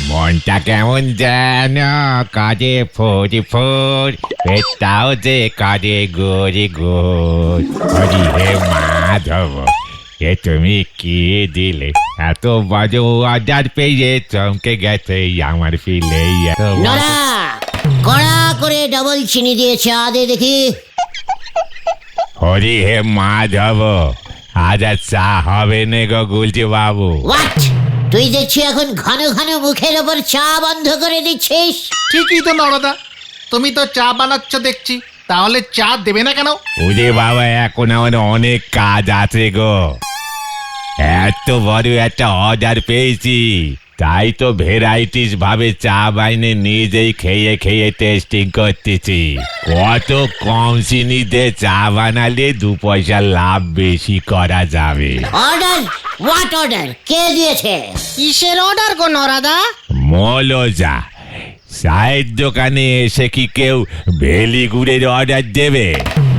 মনটা কেমন যেন কাজে ফোরি ফোর, পেটটাও যে কাজে গোরে গোর। হরি হে মাধব, এ তুমি কি দিলে? এত বাজে অর্ডার পেয়ে চমকে গেছে আমার ফিলে। নড়া কড়া করে ডবল চিনি দিয়ে চা দে দেখি। হরি হে মাধব, আজ আর চা হবে না গো গুলটি বাবু। হোয়াট? তুই দেখছি এখন ঘন ঘন মুখের ওপর চা বন্ধ করে দিচ্ছিস। ঠিকই তো নরদা, তুমি তো চা বানাচ্ছ দেখছি, তাহলে চা দেবে না কেন? ওরে বাবা, এখন আমার অনেক কাজ আছে গো। এত বড় একটা অর্ডার পেয়েছি, তাই তো ভ্যারাইটিস ভাবে চা বাইনে নিজেই খেয়ে খেয়ে টেস্টিং করতেছি। কত কম চিনি দিয়ে চা বানালে 2 পয়সা লাভ বেশি করা যাবে। অর্ডার? What order? কে দিয়েছে? কিসের অর্ডার গো নরাদা? মৌলজা, চায়ের দোকানে এসে কি কেউ ভেলি গুড়ের অর্ডার দেবে?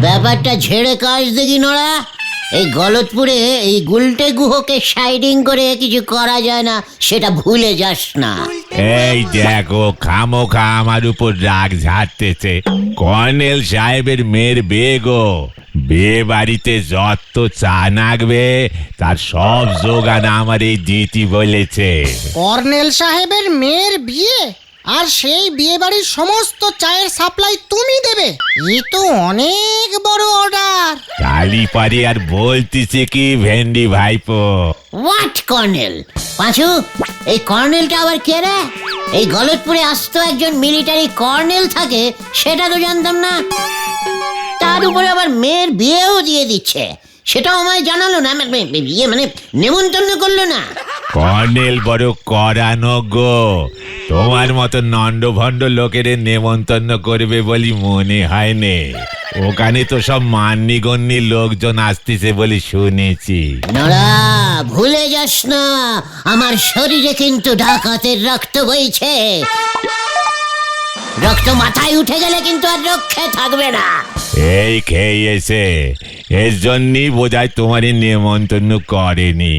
ব্যাপারটা ঝেড়ে কাজ দেখি নড়া। এই গলতপুরে এই গুলটে গুহকে সাইডিং করে কিছু করা যায় না, সেটা ভুলে যাস না। এই দেখো, খামোখা আমার উপর রাগ ঝাড়তেছে। কর্নেল সাহেবের মেয়ের বিয়ে গো, বিয়ে বাড়িতে যত চা নাগবে তার সব যোগান আমার এই দিতি বলেছে। কর্নেল সাহেবের মেয়ের বিয়ে, আর সেই বিয়ে বাড়ির সমস্ত চায়ের সাপ্লাই তুমি দেবে? এ তো অনেক বড় অর্ডার। কালি পারি আর বলতেছে কি ভেন্ডি ভাইপো? What colonel? পাঁচু, এই কর্নেলটা আবার কে রে? এই গলতপুরে আসতো একজন মিলিটারি কর্নেল থাকে, সেটা তো জানতাম না। তার উপরে আবার মেয়ের বিয়েও দিয়ে দিচ্ছে, সেটাও আমায় জানালো না। বিয়ে মানে নেমন্তন্ন করলো না। কর্নেল বড় করানো গো, তোমার মতো নন্ডভণ্ড লোকের নেমন্তন্ন করবে বলি মনে হয় নে। ওখানে তো সব মান্যিগণ্যি লোকজন আসতেছে বলে শুনেছি। নড়া, ভুলে যাস না, আমার শরীরে কিন্তু ডাকাতের রক্ত বইছে। রক্ত মাথায় উঠে গেলে কিন্তু আর রক্ষে থাকবে না। এই খেয়েছে, এর জন্যই বোধহয় তোমার নেমন্তন্ন করেনি।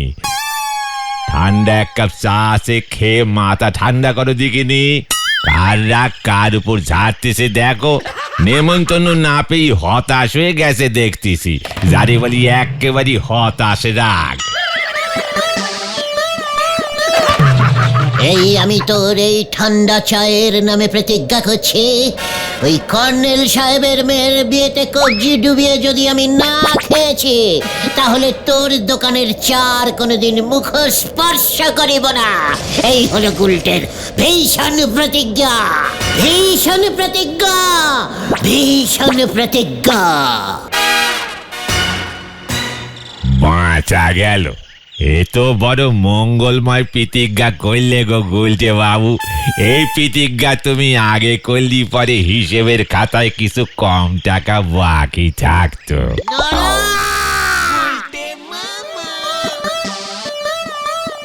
ঠান্ডা 1 কাপ চা আছে, খেয়ে মাথা ঠান্ডা করো দেখিনি। কার রাগ কার উপর ঝাড়তেছে দেখো। নেমন্তন্ন না পেয়ে হতাশ হয়ে গেছে দেখতেছি। যারে বলি একেবারে হতাশ রাগ। এই আমি তোর এই ঠান্ডা চায়ের নামে প্রতিজ্ঞা করছি, ওই কর্নেল সাহেবের মেয়ের বিয়েতে কবজি ডুবিয়ে যদি আমি না খেয়েছি, তাহলে তোর দোকানের চার কোনোদিন মুখ স্পর্শ করিব না। এই হলো গুলটের ভীষণ প্রতিজ্ঞা, ভীষণ প্রতিজ্ঞা, ভীষণ প্রতিজ্ঞা। বাঁচা গেল। এ তো বড় মঙ্গলময় প্রতিজ্ঞা করলে গো গুলটে বাবু। এই প্রতিজ্ঞা তুমি আগে করলি পরে হিসেবের খাতায় কিছু কম টাকা বাকি থাকতো।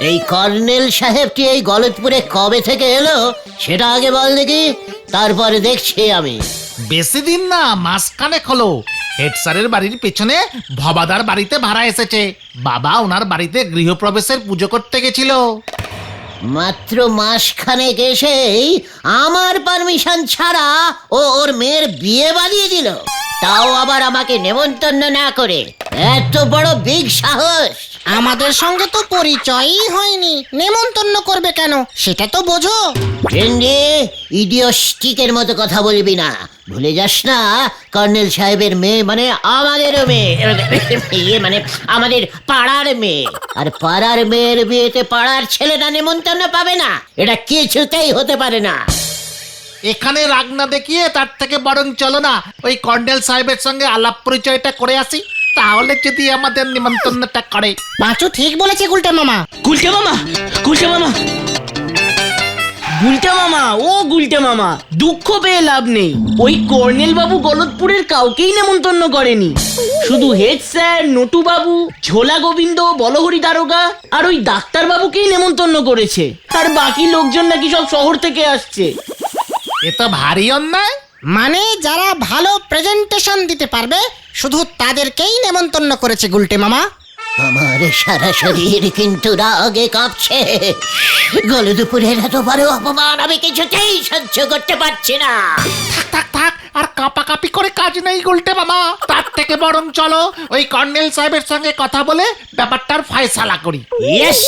এই কর্নেল সাহেবটি এই গলতপুরে কবে থেকে এলো সেটা আগে বল দেখি, তারপরে দেখছি আমি। বেশি দিন না, মাসখানেক হলো। হেড স্যারের বাড়ির পেছনে ভবাদার বাড়িতে ভাড়া এসেছে। বাবা ওনার বাড়িতে গৃহপ্রবেশের পুজো করতে গেছিল। মাত্র মাসখানেক এসেই আমার পারমিশন ছাড়া ও ওর মেয়ের বিয়ে বানিয়ে দিল, তাও আবার আমাকে নেমন্তন্ন না করে। এত বড় বিগ সাহস! আমাদের সঙ্গে তো পরিচয়ই হয়নি, নেমন্তন্ন করবে কেন সেটা তো বোঝো। ভেন্ডি, ইডিওস্টিকের মতো কথা বলবি না। ভুলে যাস না, কর্নেল সাহেবের মেয়ে মানে আমাদেরও মেয়ে, ইয়ে মানে আমাদের পাড়ার মেয়ে। আর পাড়ার মেয়ের বিয়েতে পাড়ার ছেলেরা নেমন্তন্ন পাবে না, এটা কিছুতেই হতে পারে না। এখানে রাগ না দেখিয়ে তার থেকে বরং চলো না ওই কর্নেল সাহেবের সঙ্গে আলাপ পরিচয়টা করে আসি, তাহলে যদি আমাদের নিমন্ত্রণটা করে। পাঁচু ঠিক বলেছে গুলটে মামা। গুলটে মামা, গুলটে মামা, গুলটে মামা, ও গুলটে মামা, দুঃখ পেয়ে লাভ নেই। ওই কর্নেল বাবু গলতপুরের কাউকেই নেমন্তন্ন করেনি। শুধু হেড স্যার, নটু বাবু, ঝোলা গোবিন্দ, বলহরি দারোগা আর ওই ডাক্তার বাবুকেই নেমন্তন্ন করেছে। আর বাকি লোকজন নাকি সব শহর থেকে আসছে। এ তো ভারী অন্যায়। মানে যারা ভালো প্রেজেন্টেশন দিতে পারবে শুধু তাদেরকেই নেমন্তন্ন করেছে গুলটে মামা। আমার সারা শরীর কিন্তু রাগে কাঁপছে। গলদপুরের এত বড় অপমান আমি কিছুতেই সহ্য করতে পারছি না। থাক থাক থাক, আর কাঁপাকাঁপি করে কাজ নেই গুলটে মামা। তার থেকে বরং চলো ওই কর্নেল সাহেবের সঙ্গে কথা বলে ব্যাপারটার ফয়সালা করি। ইয়েস,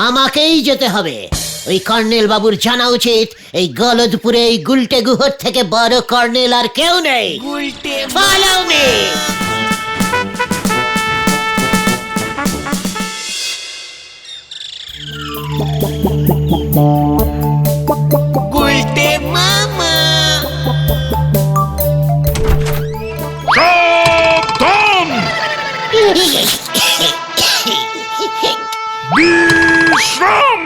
আমাকেই যেতে হবে। ওই কর্নেল বাবুর জানা উচিত এই গলদপুরে এই গুলটে গুহর থেকে বড় কর্নেল আর কেউ নেই। Follow me. সাবধান! বিশ্রাম!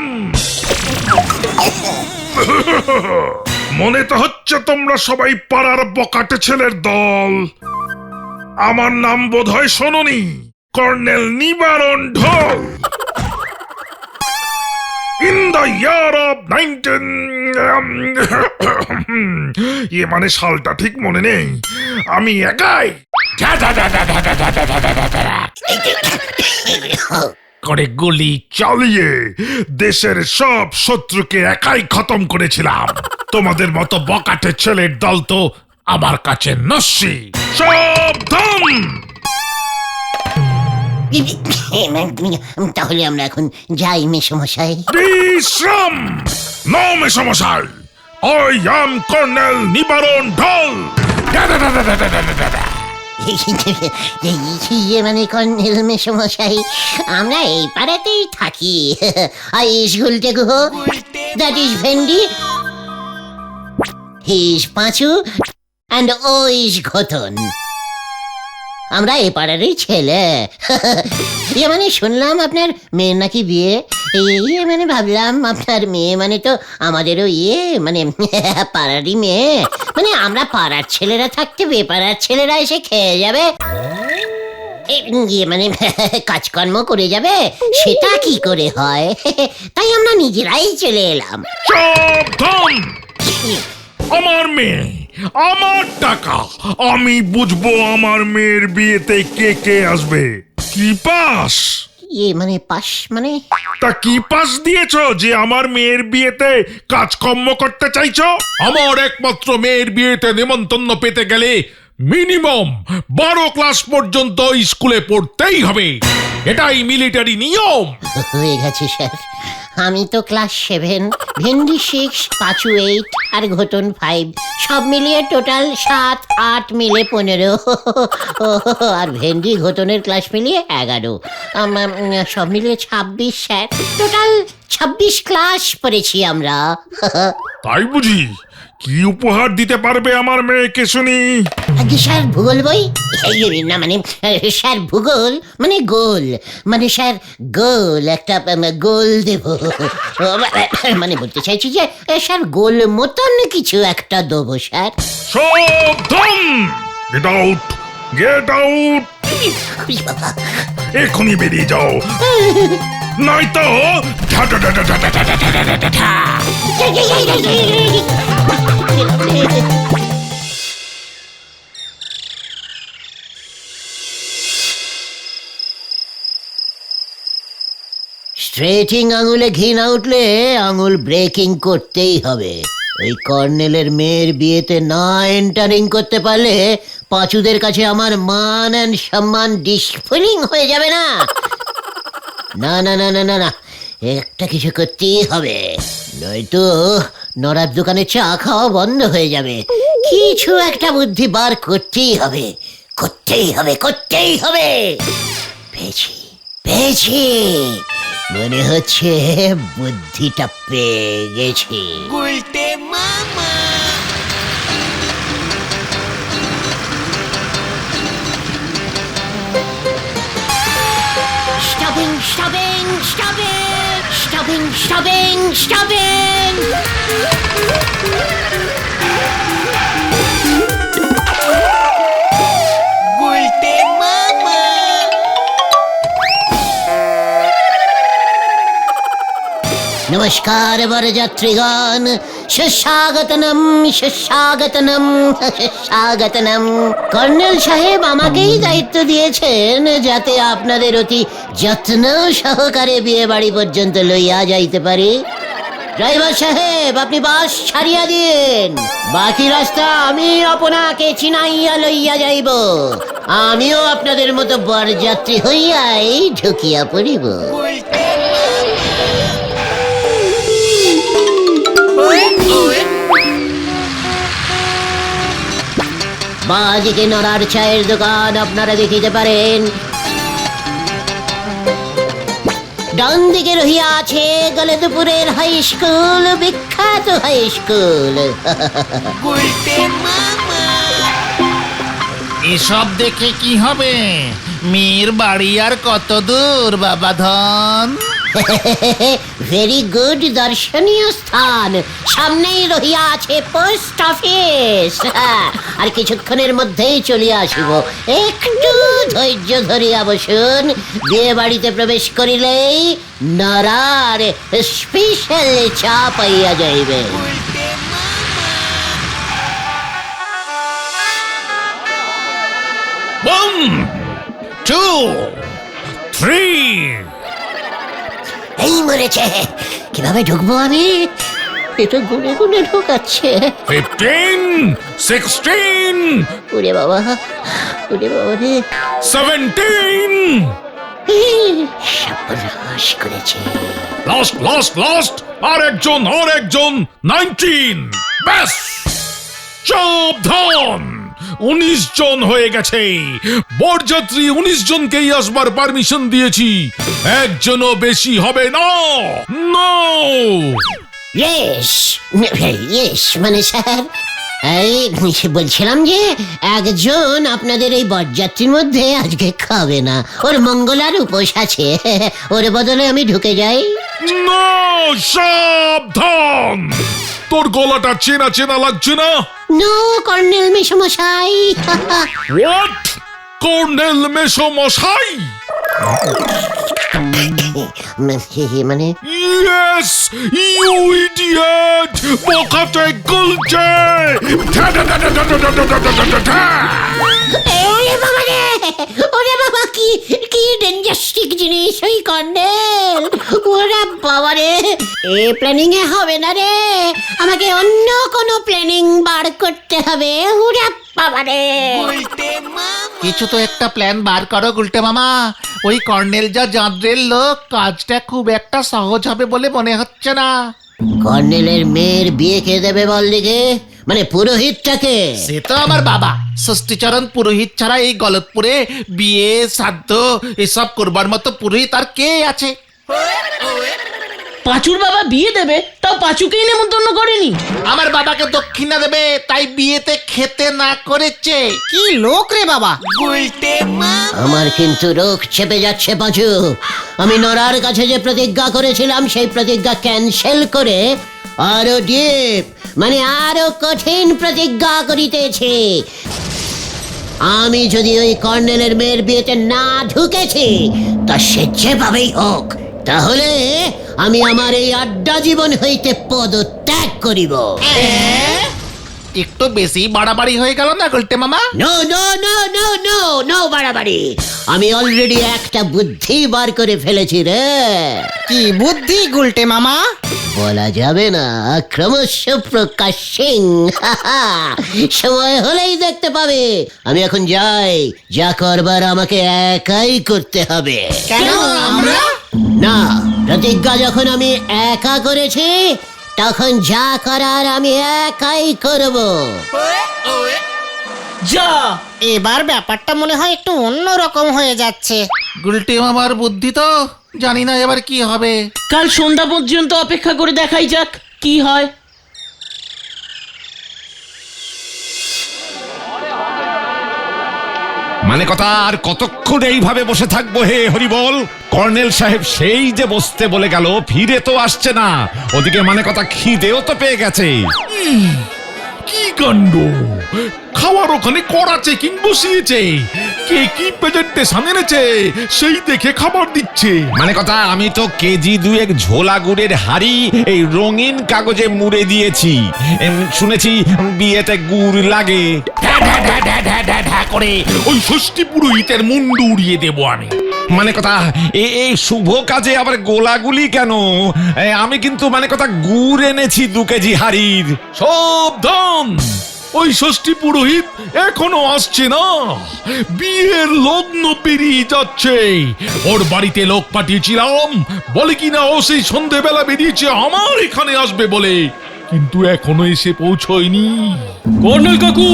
মনে তো হচ্ছে তোমরা সবাই পাড়ার বকাটে ছেলের দল। আমার নাম বোধহয় শোনোনি, কর্নেল নিবারণ ঢোল। ইন দ্য ইয়ার অফ 19 মানে সালটা ঠিক মনে নেই, আমি একাই করে গুলি চালিয়ে দেশের সব শত্রুকে একাই খতম করেছিলাম। তোমাদের মতো বকাটে ছেলের দল তো আমার কাছে নস্যি। সাবধান! তাহলে আমরা এখন যাই মেসমশাই। বিশ্রাম! নো মেসমশাই, I am কর্নেল নিবারণ ঢোল। মানে কর্নেল মেসমশাই, আমরা এই পাড়াতেই থাকি। আইস Gulte Guha, that is Bhendi, he is Panchu, and ও ইজ ঘটন। আমরা এ পাড়ারই ছেলে। ইয়ে মানে শুনলাম আপনার মেয়ের নাকি বিয়ে। ইয়ে মানে ভাবলাম আপনার মেয়ে মানে তো আমাদেরও ইয়ে মানে পাড়ারই মেয়ে। মানে আমরা পাড়ার ছেলেরা থাকতে বেপাড়ার ছেলেরা এসে খেয়ে যাবে, ইয়ে মানে কাজকর্ম করে যাবে, সেটা কি করে হয়? তাই আমরা নিজেরাই চলে এলাম। সাবধান! আমার মেয়ে, আমার টাকা, আমি বুঝবো আমার মেয়ের বিয়েতে কে কে আসবে। কি পাস? ইয়ে মানে পাশ মানে তা কি পাস দিয়েছো যে আমার মেয়ের বিয়েতে কাজকর্ম করতে চাইছো? আমার একমাত্র মেয়ের বিয়েতে নেমন্তন্ন পেতে গেলে মিনিমাম 12 ক্লাস পর্যন্ত স্কুলে পড়তেই হবে। এটাই মিলিটারি নিয়ম। হয়ে গেছে স্যার। আমি তো ক্লাস 7, ভেন্ডি 6, পাঁচু 8 আর ঘটন 5, সব মিলিয়ে টোটাল 7, 8 মিলে 15। আর ভেন্ডি ঘটনের ক্লাস মিলিয়ে 11, সব মিলিয়ে 26 স্যার। টোটাল 26 ক্লাস পড়েছি আমরা। তাই বুঝি? কি উপহার দিতে পারবে আমার মেয়েকে শুনি? আগে স্যার ভূগোল বই, না মানে স্যার ভূগোল মানে গোল, মানে স্যার গোল একটা গোল দেব। মানে বলতে চাইছি যে স্যার গোল মতন কিছু একটা দেবো স্যার। সাবধান! Get out! Get out! এখনই বেরিয়ে যাও, নয়তো স্ট্রেটিং আঙুলে ঘি না উঠলে আঙুল ব্রেকিং করতেই হবে। ওই কর্নেলের মেয়ের বিয়েতে না এন্টারিং করতে পারলে পাঁচুদের কাছে আমার মান অ্যান্ড সম্মান ডিসফিলিং হয়ে যাবে না। না না না না না না, একটা কিছু করতেই হবে, নয়তো নড়ার দোকানে চা খাওয়া বন্ধ হয়ে যাবে। কিছু একটা বুদ্ধি বার করতেই হবে, করতেই হবে, করতেই হবে। পেয়েছি পেয়েছি, মনে হচ্ছে বুদ্ধিটা পেয়ে গেছি। Stopping stopping stopping stopping stopping stopping. নমস্কার বরযাত্রীগণ, সুস্বাগতনম সুস্বাগতনম সুস্বাগতনম। কর্নেল সাহেব আমাকেই দায়িত্ব দিয়েছেন যাতে আপনাদের অতি যত্ন সহকারে বিয়ে বাড়ি পর্যন্ত লইয়া যাইতে পারি। ড্রাইভার সাহেব, আপনি বাস ছাড়িয়া দিন, বাকি রাস্তা আমি আপনাকে চিনাইয়া লইয়া যাইব। আমিও আপনাদের মতো বরযাত্রী হইয়াই ঢুকিয়া পড়িব। বাদিকে নড়ার চায়ের দোকান আপনারা দেখিতে পারেন, ডান দিকে রহিয়া আছে গলদপুরের হাই স্কুল, বিখ্যাত হাই স্কুল। এসব দেখে কি হবে? মেয়ের বাড়ি আর কত দূর বাবা ধন? ভেরি গুড, দর্শনীয় স্থান। সামনেই রহিয়া আছে পোস্ট অফিস। আর কিছুক্ষণের মধ্যেই চলিয়া আসিব, একটু ধৈর্য ধরিয়া বসুন। বিয়ে বাড়িতে প্রবেশ করিলেই নরার স্পেশাল চা পাইয়া যাইবে। 1, 2, 3, এই মরেছে, কিভাবে ঢুকবো আমি? এটা গুনে গুনে ঢোকাচ্ছে। 15, 16, ওরে বাবা, ওরে বাবা রে, 17, সর্বনাশ করেছে। লাস্ট আর একজন 19। ব্যাস, সাবধান, 19 জন হয়ে গেছে। বরযাত্রী 19 জনকেই আসবার পারমিশন দিয়েছি, একজনও বেশি হবে না। নো। ইয়েস মানে স্যার, এই বলছিলাম যে একজন আপনাদের এই বরযাত্রীর মধ্যে আজকে খাবে না, ওর মঙ্গলার উপোস আছে, ওর বদলে আমি ঢুকে যাই। নো, সাবধান, তোর গলাটা চেনা চেনা লাগছে না? নো কর্নেল মেসমশাই। হোয়াট? কর্নেল মেসমশাই? মানে ইয়েস, ইউ ইডিয়েট, বোকাতে গুলছে। ওরে বাবা রে, ওরে বাবা, কি কি ডেঞ্জাস্টিক জিনিস ওই কর্নেল। ওরে বাবা রে, এ প্ল্যানিং এ হবে না রে, আমাকে অন্য কোনো প্ল্যানিং বার করতে হবে। ওরে বাবা রে, কিছু তো একটা প্ল্যান বার করো গুলটে মামা। ওই কর্নেল যা জাদ্রের লোক, কাজটা খুব একটা সহজ হবে বলে মনে হচ্ছে না। কর্নেলের মেয়ের বিয়ে কে দেবে বল দিকে, মানে পুরোহিতটাকে? সে তো আমার বাবা ষষ্ঠীচরণ পুরোহিত ছাড়া এই গলতপুরে বিয়ে শ্রাদ্ধ এসব করবার মতো পুরোহিত আর কে আছে? পাঁচুর বাবা বিয়ে দেবে, তাও পাঁচুকেই নেমন্তন্ন করেনি। আমার বাবাকে দক্ষিণা দেবে তাই বিয়েতে খেতে না করেছে। কি লোক রে বাবা! আমার কিন্তু রোগ চেপে যাচ্ছে পাঁচু। আমি নরার কাছে যে প্রতিজ্ঞা করেছিলাম সেই প্রতিজ্ঞা ক্যান্সেল করে আরো ডিপ মানে আরো কঠিন প্রতিজ্ঞা করিতেছি। আমি যদি ওই কর্নেলের মেয়ের বিয়েতে না ঢুকেছি, তা সে যেভাবেই হোক, তাহলে আমি আমার এই আড্ডা জীবন হইতে পদত্যাগ করিব। একটু বেশি বাড়াবাড়ি হয়ে গেল না গুলটে মামা? No no no no no no বাড়াবাড়ি। আমি অলরেডি একটা বুদ্ধি বার করে ফেলেছি রে। কি বুদ্ধি গুলটে মামা? বলা যাবে না, ক্রমশ প্রকাশিং। সময় হলেই দেখতে পাবে। আমি এখন যাই, যা করবার আমাকে একাই করতে হবে। কেন আমরা? না, প্রতিজ্ঞা যখন আমি একা করেছি, তখন যা করার আমি একাই করব। যা, এবার ব্যাপারটা মনে হয় একটু অন্য রকম হয়ে যাচ্ছে। গুলটে মামার বুদ্ধি তো জানি না এবার কি হবে। কাল সন্ধ্যা পর্যন্ত অপেক্ষা করে দেখাই যাক কি হয়। মানে কথা, আর কতক্ষণ এইভাবে বসে থাকবো হে হরিবল? কর্নেল সাহেব সেই যে বসতে বলে গেল, ফিরে তো আসছে না। ওদিকে মানে কথা খিদেও তো পেয়ে গেছে। কি কাণ্ড! খাওয়ার ওখানে কড়া চেকিং বসিয়েছে, কে কি প্রেজেন্টেশন এনেছে সেই দেখে খাবার দিচ্ছে। মানে কথা, আমি তো কেজি 2 ঝোলা গুড়ের হাড়ি এই রঙিন কাগজে মুড়ে দিয়েছি। শুনেছি বিয়েতে গুড় লাগে। ঢ্যা করে ওই ষষ্ঠী পুরোহিতের মুন্ডু উড়িয়ে দেবো আমি। মানে কথা, এই শুভ কাজে আবার গোলাগুলি কেন? আমি কিন্তু মানে কথা গুড় এনেছি 2 কেজি হাড়ির। সাবধান, ওই ষষ্ঠী পুরোহিত এখনো আসছে না, বিয়ের লগ্ন পেরিয়ে যাচ্ছে। ওর বাড়িতে লোক পাঠিয়েছিলাম, বলে কিনা ও সেই সন্ধেবেলা বেরিয়েছে আমার এখানে আসবে বলে, কিন্তু এখনো এসে পৌঁছয়নি। কর্নেল কাকু,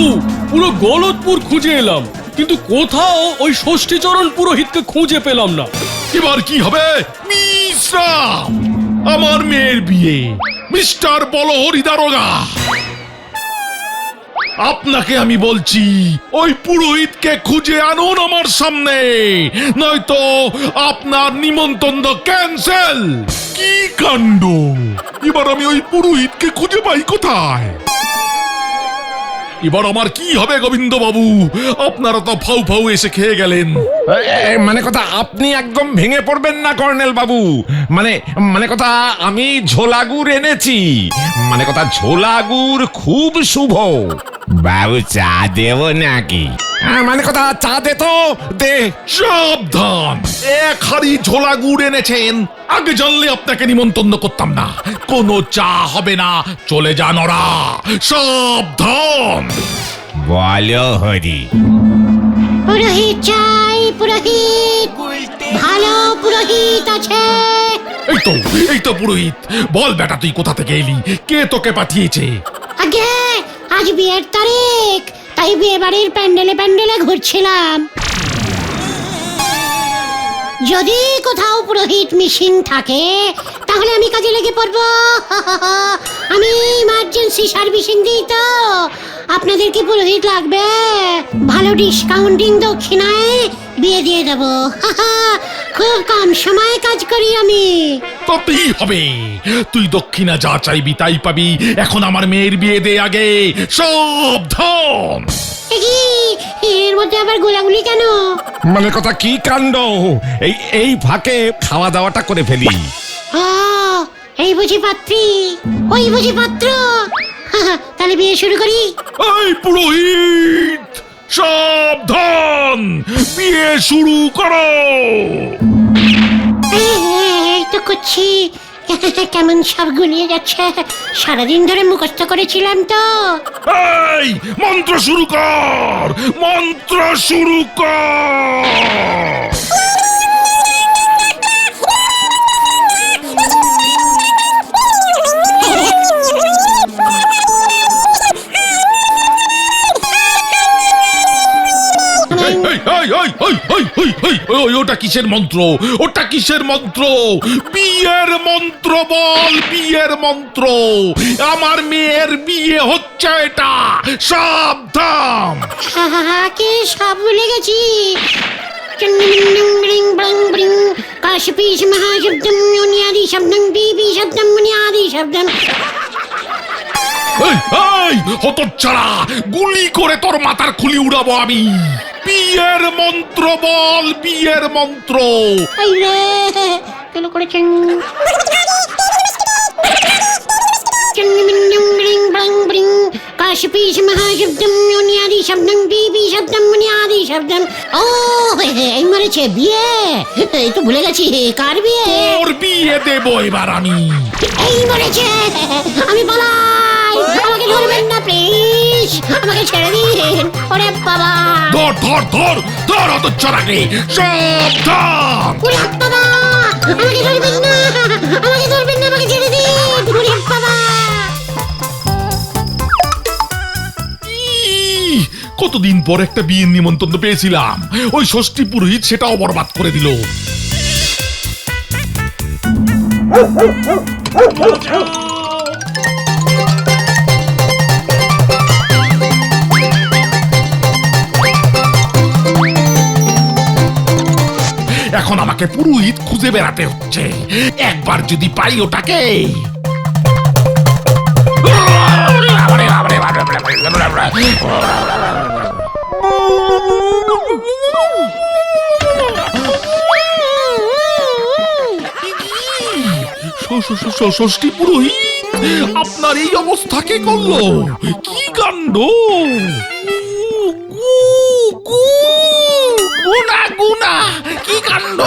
পুরো গলতপুর খুঁজে এলাম, কিন্তু কোথাও ওই ষষ্ঠীচরণ পুরোহিতকে খুঁজে পেলাম না। এবার কি হবে? মিশ্রাম, আমার মেয়ের বিয়ে, মিস্টার বলহরি দারোগা, আপনাকে আমি বলছি ওই পুরোহিতকে খুঁজে আনুন আমার সামনে, নয়তো আপনার নিমন্ত্রণ ক্যান্সেল। কি কাণ্ড! এবার আমি ওই পুরোহিতকে খুঁজে পাই কোথায়? এবার আমার কি হবে গোবিন্দ বাবু? আপনারা তো ফাউ ফাউ এসে খেয়ে গেলেন। মানে কথা, আপনি একদম ভেঙে পড়বেন না কর্নেল বাবু। মানে কথা, আমি ঝোলা গুড় এনেছি। মানে কথা, ঝোলা গুড় খুব শুভ। বাবু, চা দেব নাকি? মানে কথা, চা দে তো, দে। সাবধান, 1 হাড়ি ঝোলা গুড় এনেছেন, আগে জানলে আপনাকে নিমন্ত্রণ করতাম না। কোনো চা হবে না, চলে যান ওরা। সাবধান। বলো হরি। পুরোহিত চাই, পুরোহিত, ভালো পুরোহিত আছে? এই তো পুরোহিত। বল বেটা, তুই কোথা থেকে এলি? কে তোকে পাঠিয়েছে? আগে আজ বিয়ের তারিখ, তাই বিয়ে বাড়ির প্যান্ডেলে প্যান্ডেলে ঘুরছিলাম। যদি কোথাও পুরোহিত মিসিং থাকে তাহলে আমি কাজে লেগে পড়বো। আমি ইমার্জেন্সি সার্ভিসিং দিই তো। আপনাদের কি পুরোহিত লাগবে? ভালো ডিসকাউন্টিং দক্ষিণায় বিয়ে দিয়ে দেবো। খুব কম সময়ে কাজ করি আমি। তাতেই হবে, তুই দক্ষিণা যা চাইবি তাই পাবি। এখন আমার মেয়ের বিয়ে দে আগে। সাবধান। এর মধ্যে আবার গোলাগুলি কেন? মানে কথা, কি কাণ্ড! এই ফাঁকে খাওয়া দাওয়াটা করে ফেলি। এই বুঝি পাত্রী, ওই বুঝি পাত্র। তাহলে বিয়ে শুরু করি। এই পুরোহিত, সাবধান, বিয়ে শুরু করো। এই তো করছি। কেমন সব গুলিয়ে যাচ্ছে। সারাদিন ধরে মুখস্থ করেছিলাম তো। এই মন্ত্র শুরু কর, মন্ত্র শুরু কর। ওটা কিসের মন্ত্র? ওটা কিসের মন্ত্র? বিয়ের মন্ত্র বল, বিয়ের মন্ত্র। আমার মেয়ের বিয়ে হচ্ছে এটা। সাবধান। কি সব ভুলে গেছি। কাশপিস মহাশব্দম মুনিয়াদি শব্দম বিবি শব্দম মুনিয়াদি শব্দম। এই হতচ্ছাড়া, গুলি করে তোর মাথার খুলি উড়াবো আমি। বিয়ের মন্ত্র বল, বিয়ের মন্ত্র। এই রে, কেন করেছেন? কাশপিস মহাশব্দম মুনিয়াদি শব্দম বিবি শব্দম মুনিয়াদি শব্দম। ও এই মরেছে বিয়ে। এই তো ভুলে গেছি, কার বিয়ে? তোর বিয়ে দেবো এবার আমি। এই মরেছে, আমি পালাই। আমাকে ধরবেন না প্লিজ, আমাকে ছেড়ে দিন। ওরে বাবা, ধর ধর ধর ধর হতচ্ছাড়াকে। সাবধান। ওরে বাবা, আমাকে ধরবেন না, আমাকে ধরবেন না, আমাকে ছেড়ে দিন। ওরে বাবা। কতদিন পর একটা বিয়ের নিমন্ত্রণ পেয়েছিলাম, ওই ষষ্ঠী পুরোহিত সেটাও বরবাদ করে দিল। এখন আমাকে পুরোহিত খুঁজে বেড়াতে হচ্ছে। একবার যদি পাই ওটাকে। ষষ্ঠী পুরোহিত, আপনার এই অবস্থা কে করলো? কি কাণ্ড! গুনা গুনা, কি কাণ্ড!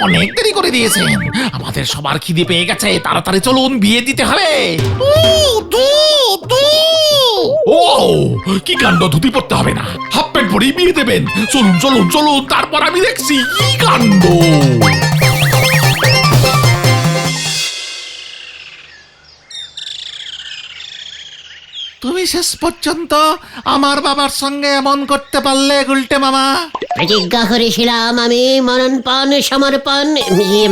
অনেক দেরি করে দিয়েছেন, আমাদের সবার খিদে পেয়ে গেছে, তাড়াতাড়ি চলুন, বিয়ে দিতে হবে। ও কি কাণ্ড! ধুতি পড়তে হবে না, হাফ প্যান্ট পরেই বিয়ে দেবেন। চলুন চলুন চলুন, তারপর আমি দেখছি কি কাণ্ড। তুমি শেষ পর্যন্ত আমার বাবার সঙ্গে এমন করতে পারলে গুলটে মামা? প্রতিজ্ঞা করেছিলাম আমি মরণপণ সমর্পণ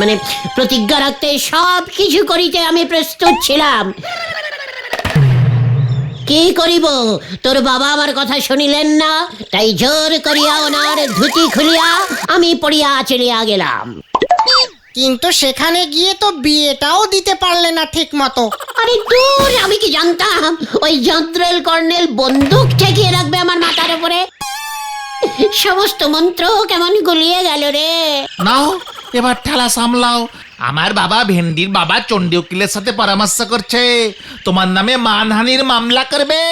মানে প্রতিজ্ঞা রাখতে সব কিছু করিতে আমি প্রস্তুত ছিলাম। কি করিব, তোর বাবা আমার কথা শুনিলেন না, তাই জোর করিয়া ওনার ধুতি খুলিয়া আমি পড়িয়া চলিয়া গেলাম। কিন্তু সেখানে গিয়ে তো বিয়েটাও দিতে পারলে না ঠিক মতো। আরে দূর, আমি কি জানতাম ওই জন্ত্রেল কর্নেল বন্দুক ঠেকিয়ে রাখবে আমার মাথার উপরে? সমস্ত মন্ত্র কেমন গুলিয়ে গেল রে। নাও এবার ঠেলা সামলাও। আমার বাবা ভেন্ডির বাবা চণ্ডী উকিলের সাথে পরামর্শ করছে, তোমার নামে মানহানির মামলা করবে।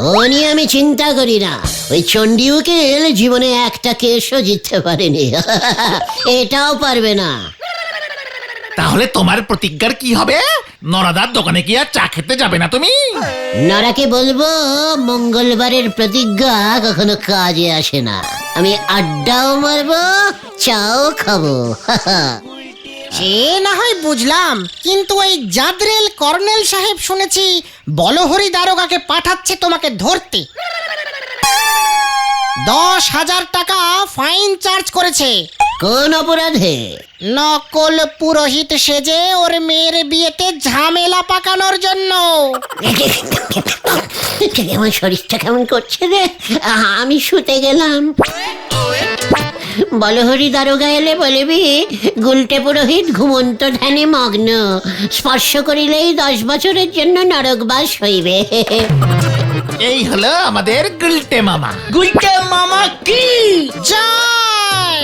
ও নিয়ে আমি চিন্তা করি না, ওই চণ্ডী উকিল জীবনে একটা কেসও জিততে পারেনি, এটাও পারবে না। তাহলে তোমার প্রতিজ্ঞার কি হবে? নরাদার দোকানে কি আর চা খেতে যাবে না তুমি? নরাকে বলবো মঙ্গলবারের প্রতিজ্ঞা কখনো কাজে আসে না, আমি আড্ডাও মারবো, চাও খাবো। সে না হয় বুঝলাম, কিন্তু ওই জাদরেল কর্নেল সাহেব শুনেছি বলহরি দারোগাকে পাঠাচ্ছে তোমাকে ধরতে। 10,000 টাকা ফাইন চার্জ করেছে। কোন অপরাধে? নকল পুরোহিত সেজে ওর মেয়ের বিয়েতে ঝামেলা পাকানোর জন্য। আমার শরীরটা কেমন করছে রে, আমি শুতে গেলাম। বলহরি দারোগা এলে বলবি গুলটে পুরোহিত ঘুমন্ত ধ্যানে মগ্ন, স্পর্শ করিলেই 10 বছরের জন্য নরকবাস হইবে। এই হলো আমাদের গুলটে মামা। গুলটে মামা কি জয়!